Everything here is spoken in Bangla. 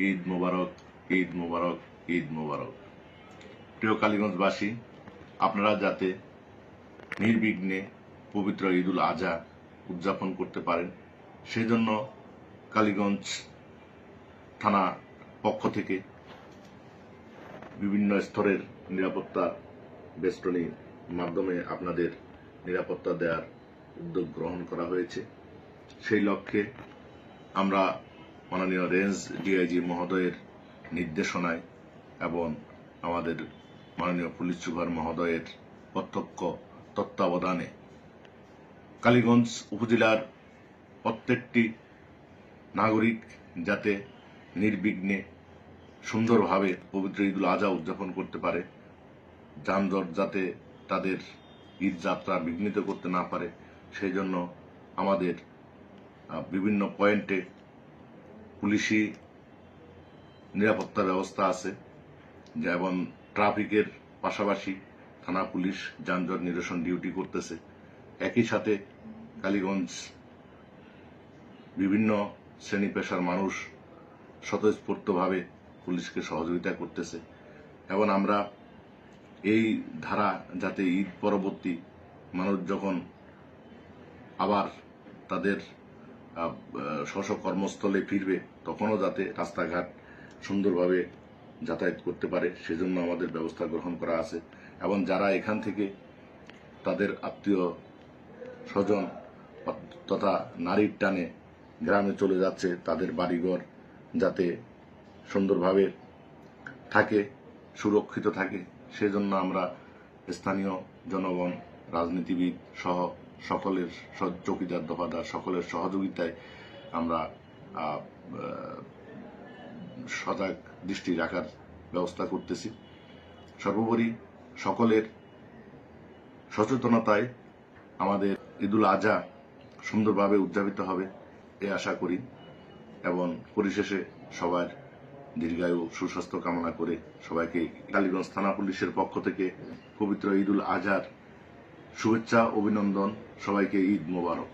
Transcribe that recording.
ঈদ মোবারক, ঈদ মোবারক, ঈদ মোবারক। প্রিয় কালীগঞ্জবাসী, আপনারা যাতে নির্বিঘ্নে পবিত্র ঈদুল আজহা উদযাপন করতে পারেন সেজন্য কালীগঞ্জ থানা পক্ষ থেকে বিভিন্ন স্তরের নিরাপত্তা বেষ্টনীর মাধ্যমে আপনাদের নিরাপত্তা দেওয়ার উদ্যোগ গ্রহণ করা হয়েছে। সেই লক্ষ্যে আমরা মাননীয় রেঞ্জ ডিআইজি মহোদয়ের নির্দেশনায় এবং আমাদের মাননীয় পুলিশ সুপার মহোদয়ের প্রত্যক্ষ তত্ত্বাবধানে কালীগঞ্জ উপজেলার প্রত্যেকটি নাগরিক যাতে নির্বিঘ্নে সুন্দরভাবে পবিত্র ঈদুল আজহা উদযাপন করতে পারে, যানজট যাতে তাদের ঈদ যাত্রা বিঘ্নিত করতে না পারে, সেই জন্য আমাদের বিভিন্ন পয়েন্টে পুলিশি নিরাপত্তা ব্যবস্থা আছে, যেমন ট্রাফিকের পাশাপাশি থানা পুলিশ যানজট নিরসন ডিউটি করতেছে। একই সাথে কালীগঞ্জ বিভিন্ন শ্রেণী পেশার মানুষ স্বতঃস্ফূর্তভাবে পুলিশকে সহযোগিতা করতেছে এবং আমরা এই ধারা যাতে ঈদ পরবর্তী মানুষ যখন আবার তাদের স্ব কর্মস্থলে ফিরবে তখনও যাতে রাস্তাঘাট সুন্দরভাবে যাতায়াত করতে পারে সেজন্য আমাদের ব্যবস্থা গ্রহণ করা আছে। এবং যারা এখান থেকে তাদের আত্মীয় স্বজন তথা নারীর টানে গ্রামে চলে যাচ্ছে, তাদের বাড়িঘর যাতে সুন্দরভাবে থাকে, সুরক্ষিত থাকে, সেজন্য আমরা স্থানীয় জনগণ, রাজনীতিবিদ সহ সকলের চৌকিদার দফাদার সকলের সহযোগিতায় আমরা সজাগ দৃষ্টি রাখার ব্যবস্থা করতেছি। সর্বোপরি সকলের সচেতনতায় আমাদের ঈদুল আজহা সুন্দরভাবে উদযাপিত হবে এ আশা করি এবং পরিশেষে সবার দীর্ঘায়ু সুস্বাস্থ্য কামনা করে সবাইকে কালীগঞ্জ থানা পুলিশের পক্ষ থেকে পবিত্র ঈদুল আজহার শুভেচ্ছা, অভিনন্দন। সবাইকে ঈদ মোবারক।